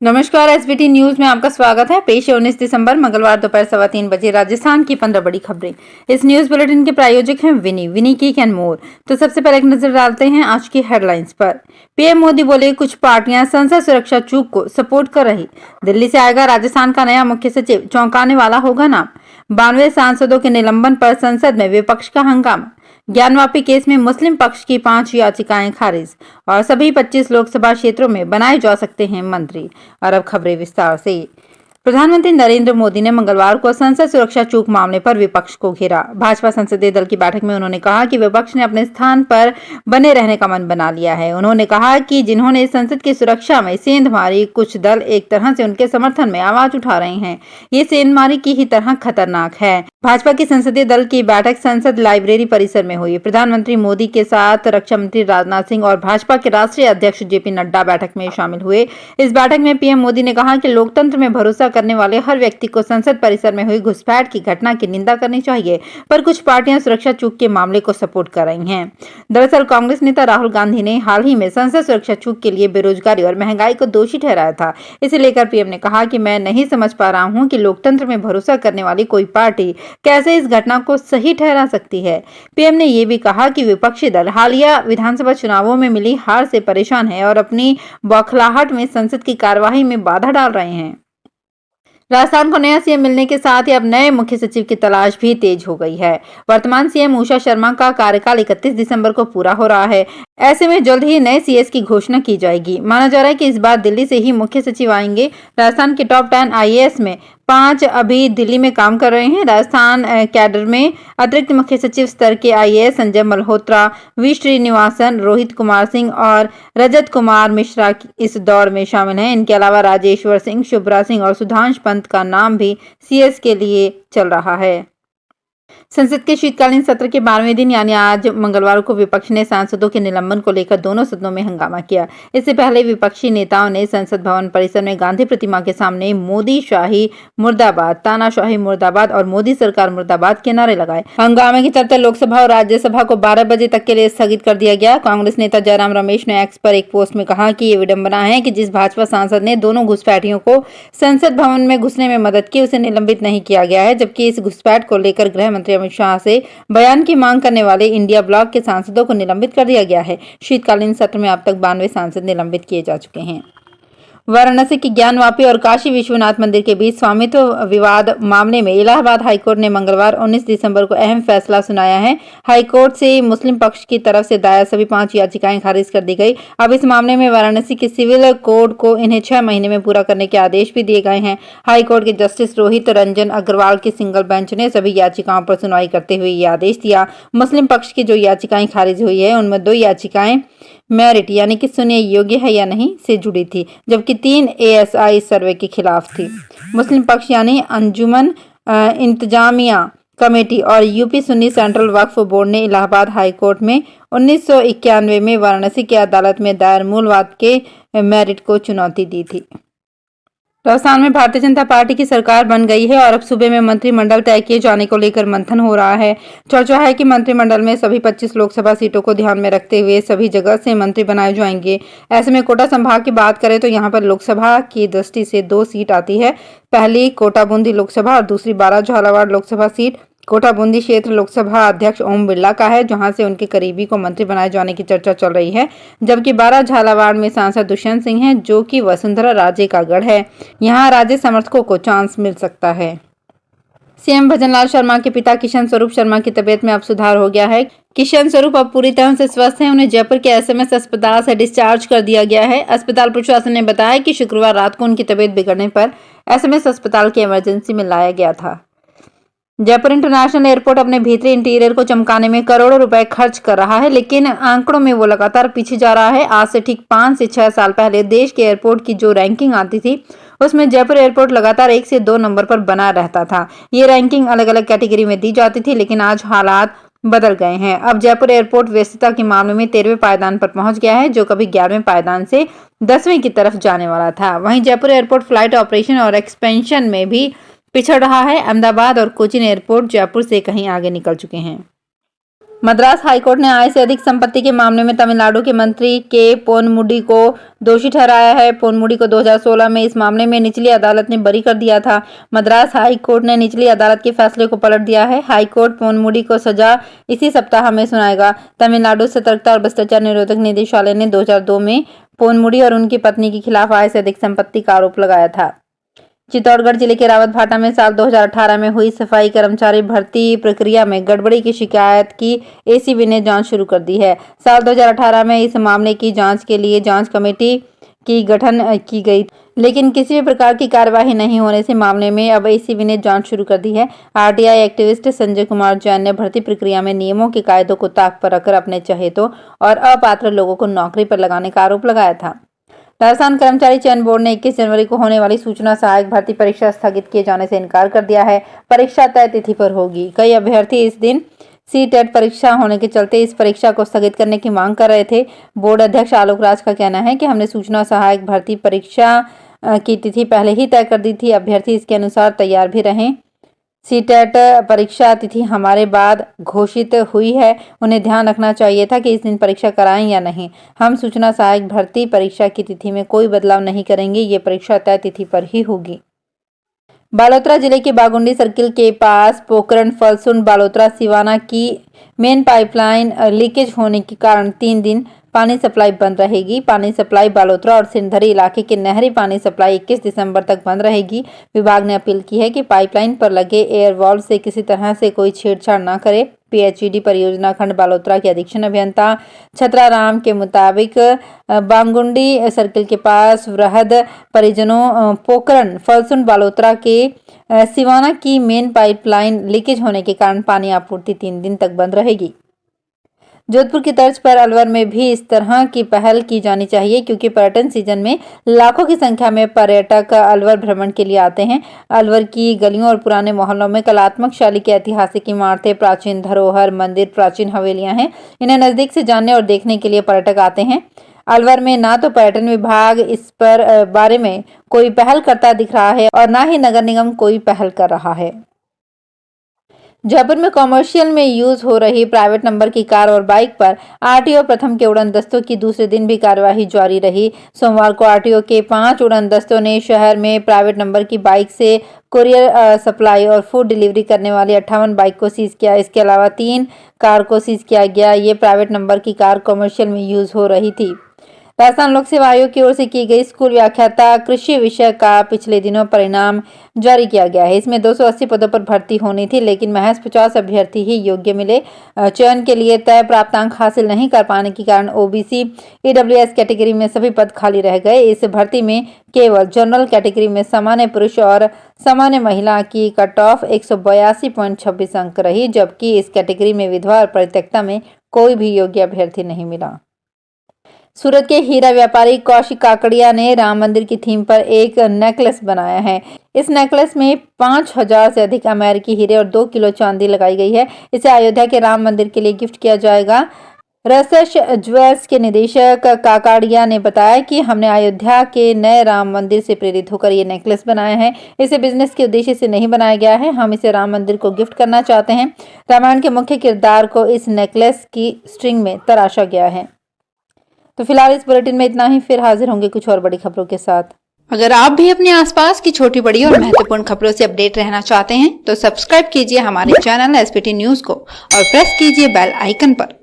नमस्कार। SBT news में आपका स्वागत है। पेश है 19 दिसंबर मंगलवार दोपहर 3:15 बजे राजस्थान की 15 बड़ी खबरें। इस न्यूज बुलेटिन के प्रायोजक हैं विनी केक एंड मोर। तो सबसे पहले एक नजर डालते हैं आज की हेडलाइंस पर। पीएम मोदी बोले, कुछ पार्टियां संसद सुरक्षा चूक को सपोर्ट कर रही। दिल्ली से आएगा राजस्थान का नया मुख्य सचिव, चौंकाने वाला होगा नाम। 92 सांसदों के निलंबन पर संसद में विपक्ष का हंगामा। ज्ञानवापी केस में मुस्लिम पक्ष की 5 याचिकाएं खारिज और सभी 25 लोकसभा क्षेत्रों में बनाए जा सकते हैं मंत्री। और अब खबरें विस्तार से। प्रधानमंत्री नरेंद्र मोदी ने मंगलवार को संसद सुरक्षा चूक मामले पर विपक्ष को घेरा। भाजपा संसदीय दल की बैठक में उन्होंने कहा कि विपक्ष ने अपने स्थान पर बने रहने का मन बना लिया है। उन्होंने कहा कि जिन्होंने संसद की सुरक्षा में सेंध मारी, कुछ दल एक तरह से उनके समर्थन में आवाज उठा रहे हैं। ये सेंधमारी की ही तरह खतरनाक है। भाजपा की संसदीय दल की बैठक संसद लाइब्रेरी परिसर में हुई। प्रधानमंत्री मोदी के साथ रक्षा मंत्री राजनाथ सिंह और भाजपा के राष्ट्रीय अध्यक्ष जेपी नड्डा बैठक में शामिल हुए। इस बैठक में पीएम मोदी ने कहा कि लोकतंत्र में भरोसा करने वाले हर व्यक्ति को संसद परिसर में हुई घुसपैठ की घटना की निंदा करनी चाहिए, पर कुछ पार्टियां सुरक्षा चूक के मामले को सपोर्ट कर रही हैं। दरअसल कांग्रेस नेता राहुल गांधी ने हाल ही में संसद सुरक्षा चूक के लिए बेरोजगारी और महंगाई को दोषी ठहराया था। इसे लेकर पीएम ने कहा कि मैं नहीं समझ पा रहा हूं कि लोकतंत्र में भरोसा करने वाली कोई पार्टी कैसे इस घटना को सही ठहरा सकती है। पीएम ने यह भी कहा कि विपक्षी दल हालिया विधानसभा चुनावों में मिली हार से परेशान है और अपनी बौखलाहट में संसद की कार्यवाही में बाधा डाल रहे हैं। राजस्थान को नया सीएम मिलने के साथ ही अब नए मुख्य सचिव की तलाश भी तेज हो गई है। वर्तमान सीएम उषा शर्मा का कार्यकाल 31 दिसंबर को पूरा हो रहा है। ऐसे में जल्द ही नए सीएस की घोषणा की जाएगी। माना जा रहा है कि इस बार दिल्ली से ही मुख्य सचिव आएंगे। राजस्थान के टॉप 10 आईएएस में 5 अभी दिल्ली में काम कर रहे हैं। राजस्थान कैडर में अतिरिक्त मुख्य सचिव स्तर के आईएएस संजय मल्होत्रा, वी श्रीनिवासन, रोहित कुमार सिंह और रजत कुमार मिश्रा इस दौर में शामिल हैं। इनके अलावा राजेश्वर सिंह, शुभ्रा सिंह और सुधांश पंत का नाम भी सीएस के लिए चल रहा है। संसद के शीतकालीन सत्र के 12वें दिन यानी आज मंगलवार को विपक्ष ने सांसदों के निलंबन को लेकर दोनों सदनों में हंगामा किया। इससे पहले विपक्षी नेताओं ने संसद भवन परिसर में गांधी प्रतिमा के सामने मोदी शाही मुर्दाबाद, तानाशाही मुर्दाबाद और मोदी सरकार मुर्दाबाद के नारे लगाए। हंगामे के चलते लोकसभा और राज्यसभा को 12 बजे तक के लिए स्थगित कर दिया गया। कांग्रेस नेता जयराम रमेश ने एक्स पर एक पोस्ट में कहा कि ये विडंबना है कि जिस भाजपा सांसद ने दोनों घुसपैठियों को संसद भवन में घुसने में मदद की, उसे निलंबित नहीं किया गया है, जबकि इस घुसपैठ को लेकर गृह मंत्री अमित शाह से बयान की मांग करने वाले इंडिया ब्लॉक के सांसदों को निलंबित कर दिया गया है। शीतकालीन सत्र में अब तक 92 सांसद निलंबित किए जा चुके हैं। वाराणसी की ज्ञानवापी और काशी विश्वनाथ मंदिर के बीच स्वामित्व विवाद मामले में इलाहाबाद हाईकोर्ट ने मंगलवार 19 दिसंबर को अहम फैसला सुनाया है। हाईकोर्ट से मुस्लिम पक्ष की तरफ से दायर सभी 5 याचिकाएं खारिज कर दी गई। अब इस मामले में वाराणसी के सिविल कोर्ट को इन्हें 6 महीने में पूरा करने के आदेश भी दिए गए हैं। हाईकोर्ट के जस्टिस रोहित रंजन अग्रवाल की सिंगल बेंच ने सभी याचिकाओं पर सुनवाई करते हुए ये आदेश दिया। मुस्लिम पक्ष की जो याचिकाएं खारिज हुई है, उनमें 2 याचिकाएं मेरिट यानी कि सुनने योग्य है या नहीं से जुड़ी थी, जबकि 3 एएसआई सर्वे के खिलाफ थी। मुस्लिम पक्ष यानी अंजुमन इंतजामिया कमेटी और यूपी सुन्नी सेंट्रल वक्फ बोर्ड ने इलाहाबाद हाईकोर्ट में 1991 में वाराणसी की अदालत में दायर मूलवाद के मेरिट को चुनौती दी थी। राजस्थान में भारतीय जनता पार्टी की सरकार बन गई है और अब सूबे में मंत्रिमंडल तय किए जाने को लेकर मंथन हो रहा है। चर्चा है कि मंत्रिमंडल में सभी 25 लोकसभा सीटों को ध्यान में रखते हुए सभी जगह से मंत्री बनाए जाएंगे। ऐसे में कोटा संभाग की बात करें तो यहाँ पर लोकसभा की दृष्टि से 2 सीट आती है। पहली कोटा बूंदी लोकसभा और दूसरी 12 झालावाड़ लोकसभा सीट। कोटा बूंदी क्षेत्र लोकसभा अध्यक्ष ओम बिरला का है, जहां से उनके करीबी को मंत्री बनाए जाने की चर्चा चल रही है, जबकि 12 झालावाड़ में सांसद दुष्यंत सिंह हैं, जो कि वसुंधरा राजे का गढ़ है। यहां राजे समर्थकों को चांस मिल सकता है। सीएम भजनलाल शर्मा के पिता किशन स्वरूप शर्मा की तबीयत में अब सुधार हो गया है। किशन स्वरूप अब पूरी तरह से स्वस्थ हैं। उन्हें जयपुर के एसएमएस अस्पताल से डिस्चार्ज कर दिया गया है। अस्पताल प्रशासन ने बताया कि शुक्रवार रात को उनकी तबीयत बिगड़ने पर एसएमएस अस्पताल की इमरजेंसी में लाया गया था। जयपुर इंटरनेशनल एयरपोर्ट अपने भीतरी इंटीरियर को चमकाने में करोड़ों रुपए खर्च कर रहा है, लेकिन आंकड़ों में वो लगातार पीछे जा रहा है। आज से ठीक 5 से 6 साल पहले देश के एयरपोर्ट की जो रैंकिंग आती थी, उसमें जयपुर एयरपोर्ट लगातार 1 से 2 नंबर पर बना रहता था। ये रैंकिंग अलग अलग कैटेगरी में दी जाती थी, लेकिन आज हालात बदल गए हैं। अब जयपुर एयरपोर्ट व्यस्तता के मामले में 13वें पायदान पर पहुंच गया है, जो कभी 11वें पायदान से 10वें की तरफ जाने वाला था। वहीं जयपुर एयरपोर्ट फ्लाइट ऑपरेशन और एक्सपेंशन में भी पिछड़ रहा है। अहमदाबाद और कोचीन एयरपोर्ट जयपुर से कहीं आगे निकल चुके हैं। मद्रास हाईकोर्ट ने आय से अधिक संपत्ति के मामले में तमिलनाडु के मंत्री के पोनमुडी को दोषी ठहराया है। पोनमुडी को 2016 में इस मामले में निचली अदालत ने बरी कर दिया था। मद्रास हाईकोर्ट ने निचली अदालत के फैसले को पलट दिया है। हाईकोर्ट पोनमुडी को सजा इसी सप्ताह में सुनाएगा। तमिलनाडु सतर्कता और भ्रष्टाचार निरोधक निदेशालय ने 2002 में पोनमुडी और उनकी पत्नी के खिलाफ आय से अधिक संपत्ति का आरोप लगाया था। चित्तौड़गढ़ जिले के रावतभाटा में साल 2018 में हुई सफाई कर्मचारी भर्ती प्रक्रिया में गड़बड़ी की शिकायत की एसीबी ने जांच शुरू कर दी है। साल 2018 में इस मामले की जांच के लिए जांच कमेटी की गठन की गई, लेकिन किसी भी प्रकार की कार्यवाही नहीं होने से मामले में अब एसीबी ने जांच शुरू कर दी है। आरटीआई एक्टिविस्ट संजय कुमार जैन ने भर्ती प्रक्रिया में नियमों के कायदों को ताक पर रखकर अपने चहेतों और अपात्र लोगों को नौकरी पर लगाने का आरोप लगाया था। राजस्थान कर्मचारी चयन बोर्ड ने 21 जनवरी को होने वाली सूचना सहायक भर्ती परीक्षा स्थगित किए जाने से इनकार कर दिया है। परीक्षा तय तिथि पर होगी। कई अभ्यर्थी इस दिन सीटेट परीक्षा होने के चलते इस परीक्षा को स्थगित करने की मांग कर रहे थे। बोर्ड अध्यक्ष आलोक राज का कहना है कि हमने सूचना सहायक भर्ती परीक्षा की तिथि पहले ही तय कर दी थी। अभ्यर्थी इसके अनुसार तैयार भी रहें। सीटेट परीक्षा तिथि हमारे बाद घोषित हुई है। उन्हें ध्यान रखना चाहिए था कि इस दिन परीक्षा कराएं या नहीं। हम सूचना सहायक भर्ती परीक्षा की तिथि में कोई बदलाव नहीं करेंगे। ये परीक्षा तय तिथि पर ही होगी। बालोतरा जिले के बागुंडी सर्किल के पास पोखरण फलसुंड बालोतरा सिवाना की मेन पाइपलाइन लीकेज होने के कारण 3 दिन पानी सप्लाई बंद रहेगी। पानी सप्लाई बालोतरा और सिंधरी इलाके के नहरी पानी सप्लाई 21 दिसंबर तक बंद रहेगी। विभाग ने अपील की है कि पाइपलाइन पर लगे एयर वाल्व से किसी तरह से कोई छेड़छाड़ न करे। पीएचईडी परियोजना खंड बालोतरा के अधीक्षण अभियंता छत्राराम के मुताबिक बांगुंडी सर्किल के पास वृहद परिजनों पोखरण फलसुंड बालोतरा के सिवाना की मेन पाइपलाइन लीकेज होने के कारण पानी आपूर्ति 3 दिन तक बंद रहेगी। जोधपुर की तर्ज पर अलवर में भी इस तरह की पहल की जानी चाहिए, क्योंकि पर्यटन सीजन में लाखों की संख्या में पर्यटक अलवर भ्रमण के लिए आते हैं। अलवर की गलियों और पुराने मोहल्लों में कलात्मक शैली की ऐतिहासिक इमारतें, प्राचीन धरोहर, मंदिर, प्राचीन हवेलियां हैं। इन्हें नजदीक से जानने और देखने के लिए पर्यटक आते हैं। अलवर में ना तो पर्यटन विभाग इस पर बारे में कोई पहल करता दिख रहा है और ना ही नगर निगम कोई पहल कर रहा है। जयपुर में कॉमर्शियल में यूज हो रही प्राइवेट नंबर की कार और बाइक पर आरटीओ प्रथम के उड़न दस्तों की दूसरे दिन भी कार्यवाही जारी रही। सोमवार को आरटीओ के 5 उड़न दस्तों ने शहर में प्राइवेट नंबर की बाइक से कुरियर सप्लाई और फूड डिलीवरी करने वाली 58 बाइक को सीज किया। इसके अलावा 3 कार को सीज किया गया। ये प्राइवेट नंबर की कार कॉमर्शियल में यूज हो रही थी। राजस्थान लोक सेवा आयोग की ओर से की गई स्कूल व्याख्याता कृषि विषय का पिछले दिनों परिणाम जारी किया गया है। इसमें 280 पदों पर भर्ती होनी थी, लेकिन महज 50 अभ्यर्थी ही योग्य मिले। चयन के लिए तय प्राप्तांक हासिल नहीं कर पाने के कारण ओबीसी ईडब्ल्यूएस कैटेगरी में सभी पद खाली रह गए। इस भर्ती में केवल जनरल कैटेगरी में सामान्य पुरुष और सामान्य महिला की कट ऑफ 182.26 अंक रही, जबकि इस कैटेगरी में विधवा और परित्यक्ता में कोई भी योग्य अभ्यर्थी नहीं मिला। सूरत के हीरा व्यापारी कौशिक काकड़िया ने राम मंदिर की थीम पर एक नेकलेस बनाया है। इस नेकलेस में 5000 से अधिक अमेरिकी हीरे और 2 किलो चांदी लगाई गई है। इसे अयोध्या के राम मंदिर के लिए गिफ्ट किया जाएगा। रसश ज्वेल्स के निदेशक काकड़िया ने बताया कि हमने अयोध्या के नए राम मंदिर से प्रेरित होकर ये नेकलेस बनाया है। इसे बिजनेस के उद्देश्य से नहीं बनाया गया है। हम इसे राम मंदिर को गिफ्ट करना चाहते हैं। रामायण के मुख्य किरदार को इस नेकलेस की स्ट्रिंग में तराशा गया है। तो फिलहाल इस बुलेटिन में इतना ही। फिर हाजिर होंगे कुछ और बड़ी खबरों के साथ। अगर आप भी अपने आसपास की छोटी बड़ी और महत्वपूर्ण खबरों से अपडेट रहना चाहते हैं तो सब्सक्राइब कीजिए हमारे चैनल एसपीटी न्यूज को और प्रेस कीजिए बेल आइकन पर।